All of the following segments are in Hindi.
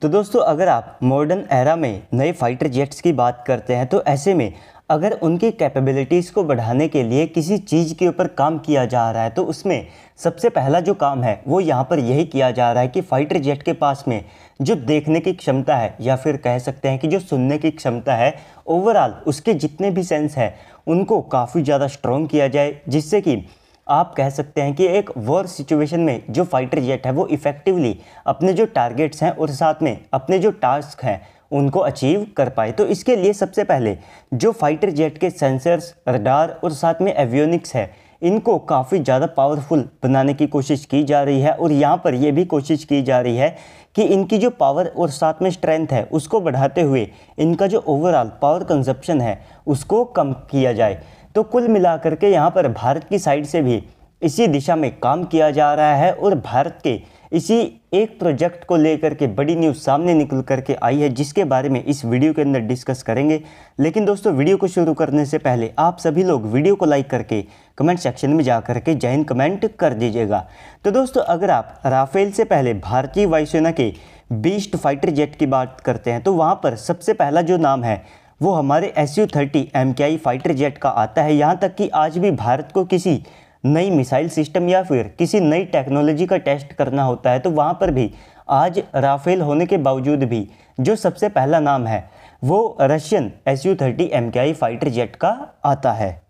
तो दोस्तों अगर आप मॉडर्न एरा में नए फाइटर जेट्स की बात करते हैं तो ऐसे में अगर उनकी कैपेबिलिटीज़ को बढ़ाने के लिए किसी चीज़ के ऊपर काम किया जा रहा है तो उसमें सबसे पहला जो काम है वो यहाँ पर यही किया जा रहा है कि फाइटर जेट के पास में जो देखने की क्षमता है या फिर कह सकते हैं कि जो सुनने की क्षमता है, ओवरऑल उसके जितने भी सेंस हैं उनको काफ़ी ज़्यादा स्ट्रॉन्ग किया जाए, जिससे कि आप कह सकते हैं कि एक वॉर सिचुएशन में जो फाइटर जेट है वो इफ़ेक्टिवली अपने जो टारगेट्स हैं और साथ में अपने जो टास्क हैं उनको अचीव कर पाए। तो इसके लिए सबसे पहले जो फाइटर जेट के सेंसर्स, रडार और साथ में एवियोनिक्स है इनको काफ़ी ज़्यादा पावरफुल बनाने की कोशिश की जा रही है। और यहाँ पर यह भी कोशिश की जा रही है कि इनकी जो पावर और साथ में स्ट्रेंथ है उसको बढ़ाते हुए इनका जो ओवरऑल पावर कंजप्शन है उसको कम किया जाए। तो कुल मिलाकर के यहाँ पर भारत की साइड से भी इसी दिशा में काम किया जा रहा है और भारत के इसी एक प्रोजेक्ट को लेकर के बड़ी न्यूज़ सामने निकल करके आई है, जिसके बारे में इस वीडियो के अंदर डिस्कस करेंगे। लेकिन दोस्तों वीडियो को शुरू करने से पहले आप सभी लोग वीडियो को लाइक करके कमेंट सेक्शन में जा करके जय हिंद कमेंट कर दीजिएगा। तो दोस्तों अगर आप राफेल से पहले भारतीय वायुसेना के बीस्ट फाइटर जेट की बात करते हैं तो वहाँ पर सबसे पहला जो नाम है वो हमारे Su-30 MKI फाइटर जेट का आता है। यहाँ तक कि आज भी भारत को किसी नई मिसाइल सिस्टम या फिर किसी नई टेक्नोलॉजी का टेस्ट करना होता है तो वहाँ पर भी आज राफेल होने के बावजूद भी जो सबसे पहला नाम है वो Russian Su-30 MKI fighter jet का आता है।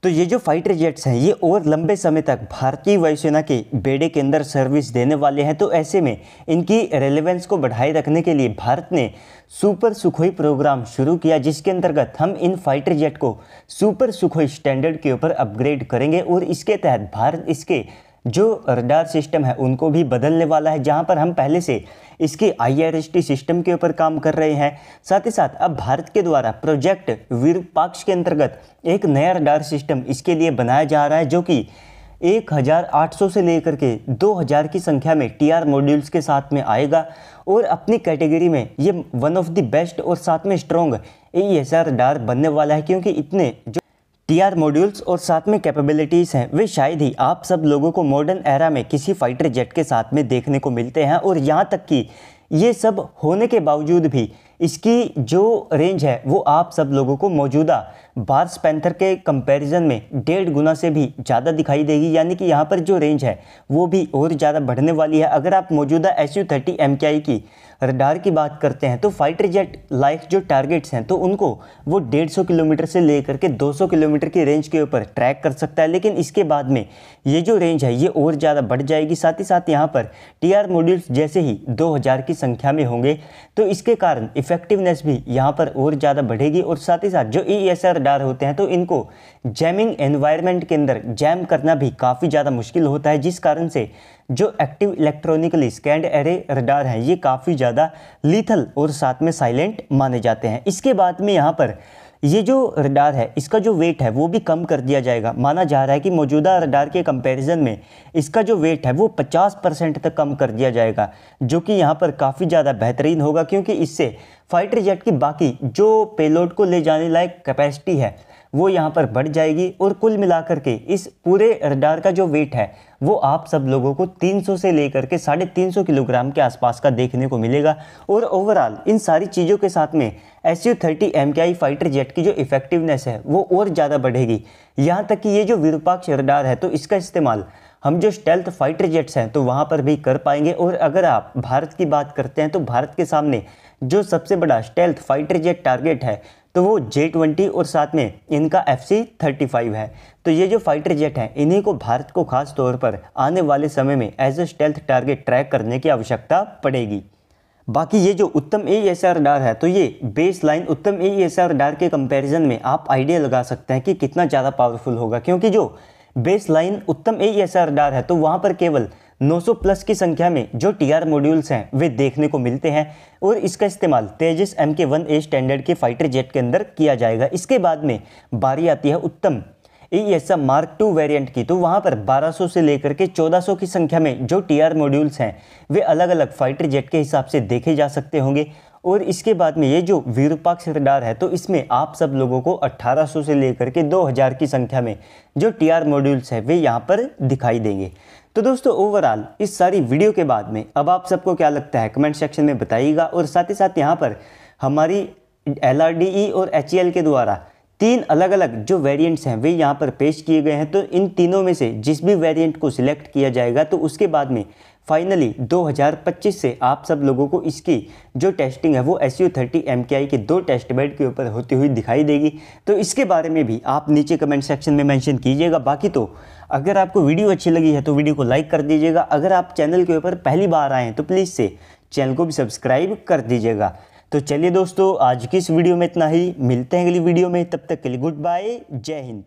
तो ये जो फाइटर जेट्स हैं ये और लंबे समय तक भारतीय वायुसेना के बेड़े के अंदर सर्विस देने वाले हैं। तो ऐसे में इनकी रेलेवेंस को बढ़ाए रखने के लिए भारत ने सुपर सुखोई प्रोग्राम शुरू किया, जिसके अंतर्गत हम इन फाइटर जेट को सुपर सुखोई स्टैंडर्ड के ऊपर अपग्रेड करेंगे और इसके तहत भारत इसके जो रडार सिस्टम है उनको भी बदलने वाला है। जहां पर हम पहले से इसके IRST सिस्टम के ऊपर काम कर रहे हैं, साथ ही साथ अब भारत के द्वारा प्रोजेक्ट विरूपाक्ष के अंतर्गत एक नया रडार सिस्टम इसके लिए बनाया जा रहा है जो कि 1800 से लेकर के 2000 की संख्या में TR मॉड्यूल्स के साथ में आएगा और अपनी कैटेगरी में ये वन ऑफ द बेस्ट और साथ में स्ट्रॉन्ग AESR रडार बनने वाला है, क्योंकि इतने जो TR मॉड्यूल्स और साथ में कैपेबिलिटीज़ हैं वे शायद ही आप सब लोगों को मॉडर्न एरा में किसी फाइटर जेट के साथ में देखने को मिलते हैं। और यहाँ तक कि ये सब होने के बावजूद भी इसकी जो रेंज है वो आप सब लोगों को मौजूदा बार्स पैंथर के कंपैरिजन में 1.5 गुना से भी ज़्यादा दिखाई देगी, यानी कि यहाँ पर जो रेंज है वो भी और ज़्यादा बढ़ने वाली है। अगर आप मौजूदा Su-30 MKI की रडार की बात करते हैं तो फाइटर जेट लाइक जो टारगेट्स हैं तो उनको वो 150 किलोमीटर से लेकर के 200 किलोमीटर की रेंज के ऊपर ट्रैक कर सकता है, लेकिन इसके बाद में ये जो रेंज है ये और ज़्यादा बढ़ जाएगी। साथ ही साथ यहाँ पर TR मॉड्यूल्स जैसे ही 2000 की संख्या में होंगे तो इसके कारण इफेक्टिवनेस भी यहाँ पर और ज़्यादा बढ़ेगी। और साथ ही साथ जो AESR रडार होते हैं तो इनको जैमिंग एनवायरनमेंट के अंदर जैम करना भी काफ़ी ज़्यादा मुश्किल होता है, जिस कारण से जो active electronically scanned array radar हैं ये काफ़ी ज़्यादा लीथल और साथ में साइलेंट माने जाते हैं। इसके बाद में यहाँ पर ये जो रडार है इसका जो वेट है वो भी कम कर दिया जाएगा। माना जा रहा है कि मौजूदा रडार के कंपैरिजन में इसका जो वेट है वो 50% तक कम कर दिया जाएगा, जो कि यहाँ पर काफ़ी ज़्यादा बेहतरीन होगा, क्योंकि इससे फाइटर जेट की बाकी जो पेलोड को ले जाने लायक कैपेसिटी है वो यहाँ पर बढ़ जाएगी। और कुल मिलाकर के इस पूरे रडार का जो वेट है वो आप सब लोगों को 300 से लेकर के 350 किलोग्राम के आसपास का देखने को मिलेगा। और ओवरऑल इन सारी चीज़ों के साथ में Su-30 MKI फाइटर जेट की जो इफेक्टिवनेस है वो और ज़्यादा बढ़ेगी। यहाँ तक कि ये जो विरूपाक्ष रडार है तो इसका इस्तेमाल हम जो स्टेल्थ फाइटर जेट्स हैं तो वहाँ पर भी कर पाएंगे। और अगर आप भारत की बात करते हैं तो भारत के सामने जो सबसे बड़ा स्टेल्थ फाइटर जेट टारगेट है तो वो J-20 और साथ में इनका FC-35 है। तो ये जो फाइटर जेट हैं इन्हीं को भारत को खास तौर पर आने वाले समय में as a stealth target track करने की आवश्यकता पड़ेगी। बाकी ये जो उत्तम AESR रडार है तो ये बेस लाइन उत्तम AESR रडार के कंपैरिजन में आप आइडिया लगा सकते हैं कि कितना ज़्यादा पावरफुल होगा, क्योंकि जो बेस लाइन उत्तम AESR रडार है तो वहाँ पर केवल 900 प्लस की संख्या में जो TR मॉड्यूल्स हैं वे देखने को मिलते हैं और इसका इस्तेमाल तेजस Mk-1A स्टैंडर्ड के फाइटर जेट के अंदर किया जाएगा। इसके बाद में बारी आती है उत्तम AESR मार्क 2 वेरिएंट की, तो वहाँ पर 1200 से लेकर के 1400 की संख्या में जो TR मॉड्यूल्स हैं वे अलग अलग फाइटर जेट के हिसाब से देखे जा सकते होंगे। और इसके बाद में ये जो विरूपाक्ष रडार है तो इसमें आप सब लोगों को 1800 से लेकर के 2000 की संख्या में जो टीआर मॉड्यूल्स है वे यहाँ पर दिखाई देंगे। तो दोस्तों ओवरऑल इस सारी वीडियो के बाद में अब आप सबको क्या लगता है कमेंट सेक्शन में बताइएगा। और साथ ही साथ यहाँ पर हमारी LRDE और HAL के द्वारा 3 अलग अलग जो वेरिएंट्स हैं वे यहाँ पर पेश किए गए हैं। तो इन तीनों में से जिस भी वेरिएंट को सिलेक्ट किया जाएगा तो उसके बाद में फाइनली 2025 से आप सब लोगों को इसकी जो टेस्टिंग है वो SU-30 MKI के 2 टेस्ट बेड के ऊपर होती हुई दिखाई देगी। तो इसके बारे में भी आप नीचे कमेंट सेक्शन में मेंशन कीजिएगा। बाकी तो अगर आपको वीडियो अच्छी लगी है तो वीडियो को लाइक कर दीजिएगा। अगर आप चैनल के ऊपर पहली बार आए हैं तो प्लीज़ से चैनल को भी सब्सक्राइब कर दीजिएगा। तो चलिए दोस्तों आज की इस वीडियो में इतना ही, मिलते हैं अगली वीडियो में, तब तक के लिए गुड बाय, जय हिंद।